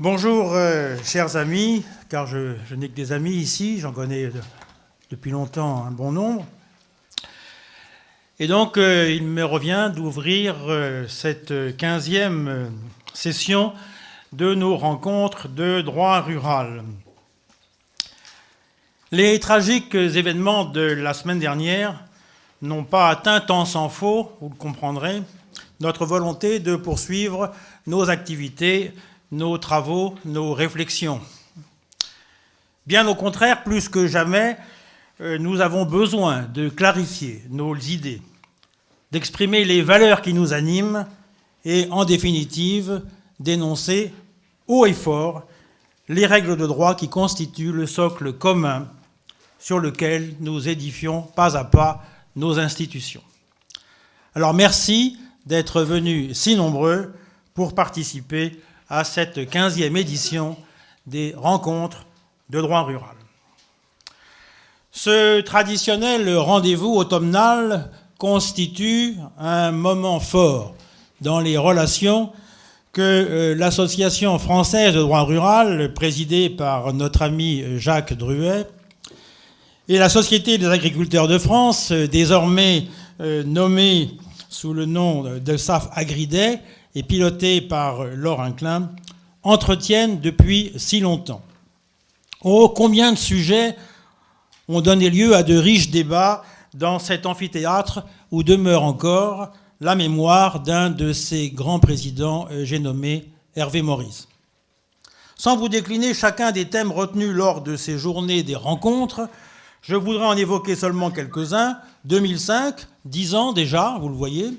Bonjour, chers amis, car je n'ai que des amis ici, j'en connais depuis longtemps un bon nombre. Et donc, il me revient d'ouvrir cette 15e session de nos rencontres de droit rural. Les tragiques événements de la semaine dernière n'ont pas atteint, tant s'en faut, vous le comprendrez, notre volonté de poursuivre nos activités, nos travaux, nos réflexions. Bien au contraire, plus que jamais, nous avons besoin de clarifier nos idées, d'exprimer les valeurs qui nous animent et, en définitive, d'énoncer haut et fort les règles de droit qui constituent le socle commun sur lequel nous édifions pas à pas nos institutions. Alors merci d'être venus si nombreux pour participer à cette 15e édition des rencontres de droit rural. Ce traditionnel rendez-vous automnal constitue un moment fort dans les relations que l'Association française de droit rural, présidée par notre ami Jacques Druet, et la Société des agriculteurs de France, désormais nommée sous le nom de SAF Agridet, et piloté par Laure Inclin, entretiennent depuis si longtemps. Oh, combien de sujets ont donné lieu à de riches débats dans cet amphithéâtre où demeure encore la mémoire d'un de ces grands présidents, j'ai nommé Hervé Maurice. Sans vous décliner chacun des thèmes retenus lors de ces journées des rencontres, je voudrais en évoquer seulement quelques-uns. 2005, 10 ans déjà, vous le voyez.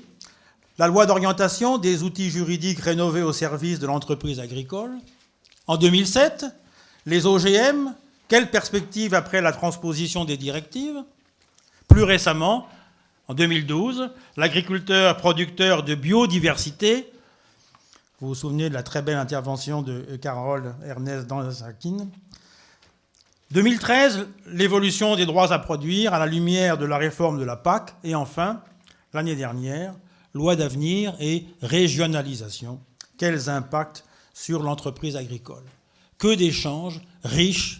La loi d'orientation des outils juridiques rénovés au service de l'entreprise agricole. En 2007, les OGM, quelle perspective après la transposition des directives? Plus récemment, en 2012, l'agriculteur producteur de biodiversité. Vous vous souvenez de la très belle intervention de Carole Ernest dans Sakin. 2013, l'évolution des droits à produire à la lumière de la réforme de la PAC. Et enfin, l'année dernière, loi d'avenir et régionalisation. Quels impacts sur l'entreprise agricole? Que d'échanges riches,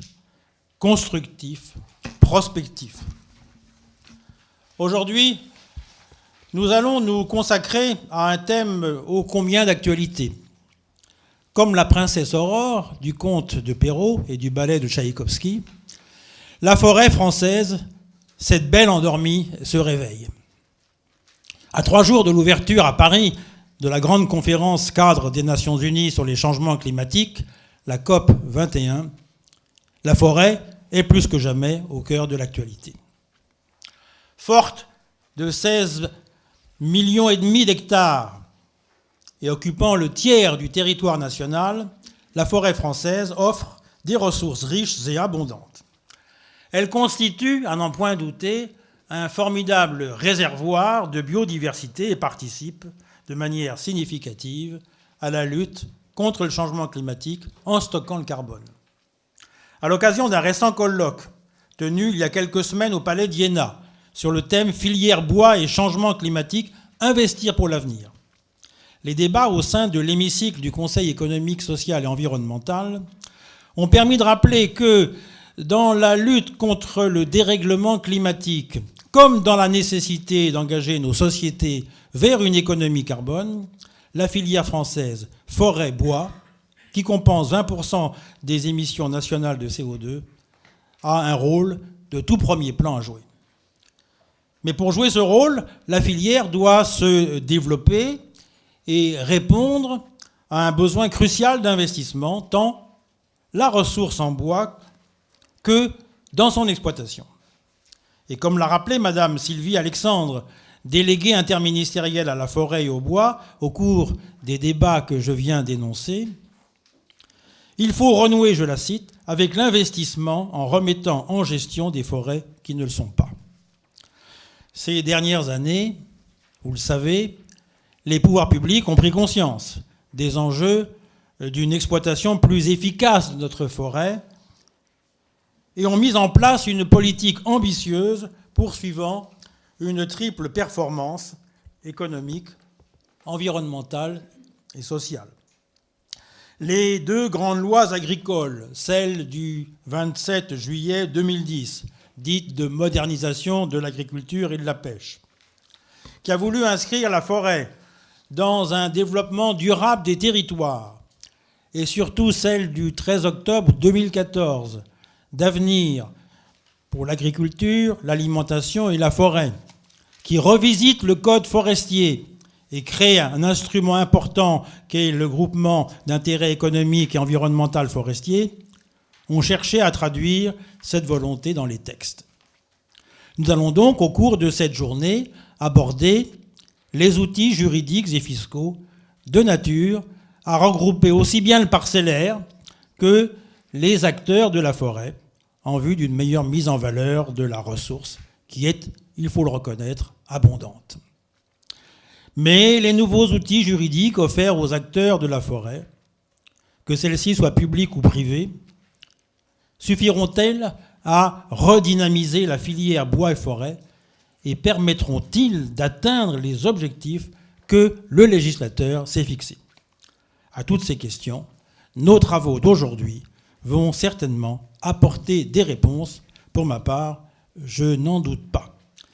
constructifs, prospectifs. Aujourd'hui, nous allons nous consacrer à un thème ô combien d'actualité. Comme la princesse Aurore du conte de Perrault et du ballet de Tchaïkovski, la forêt française, cette belle endormie, se réveille. À 3 jours de l'ouverture à Paris de la grande conférence cadre des Nations Unies sur les changements climatiques, la COP 21, la forêt est plus que jamais au cœur de l'actualité. Forte de 16,5 millions d'hectares et occupant le tiers du territoire national, la forêt française offre des ressources riches et abondantes. Elle constitue, à n'en point douter, un formidable réservoir de biodiversité et participe de manière significative à la lutte contre le changement climatique en stockant le carbone. À l'occasion d'un récent colloque tenu il y a quelques semaines au Palais d'Iéna sur le thème « Filière bois et changement climatique, investir pour l'avenir », les débats au sein de l'hémicycle du Conseil économique, social et environnemental ont permis de rappeler que dans la lutte contre le dérèglement climatique, comme dans la nécessité d'engager nos sociétés vers une économie carbone, la filière française forêt-bois, qui compense 20% des émissions nationales de CO2, a un rôle de tout premier plan à jouer. Mais pour jouer ce rôle, la filière doit se développer et répondre à un besoin crucial d'investissement, tant la ressource en bois que dans son exploitation. Et comme l'a rappelé Madame Sylvie Alexandre, déléguée interministérielle à la forêt et au bois, au cours des débats que je viens d'énoncer, il faut renouer, je la cite, avec l'investissement en remettant en gestion des forêts qui ne le sont pas. Ces dernières années, vous le savez, les pouvoirs publics ont pris conscience des enjeux d'une exploitation plus efficace de notre forêt et ont mis en place une politique ambitieuse poursuivant une triple performance économique, environnementale et sociale. Les deux grandes lois agricoles, celle du 27 juillet 2010, dite de modernisation de l'agriculture et de la pêche, qui a voulu inscrire la forêt dans un développement durable des territoires, et surtout celle du 13 octobre 2014, d'avenir pour l'agriculture, l'alimentation et la forêt, qui revisite le code forestier et crée un instrument important qu'est le groupement d'intérêt économique et environnemental forestier, ont cherché à traduire cette volonté dans les textes. Nous allons donc, au cours de cette journée, aborder les outils juridiques et fiscaux de nature à regrouper aussi bien le parcellaire que les acteurs de la forêt en vue d'une meilleure mise en valeur de la ressource qui est, il faut le reconnaître, abondante. Mais les nouveaux outils juridiques offerts aux acteurs de la forêt, que celles-ci soient publiques ou privées, suffiront-elles à redynamiser la filière bois et forêt et permettront-ils d'atteindre les objectifs que le législateur s'est fixés ? À toutes ces questions, nos travaux d'aujourd'hui vont certainement apporter des réponses. Pour ma part, je n'en doute pas.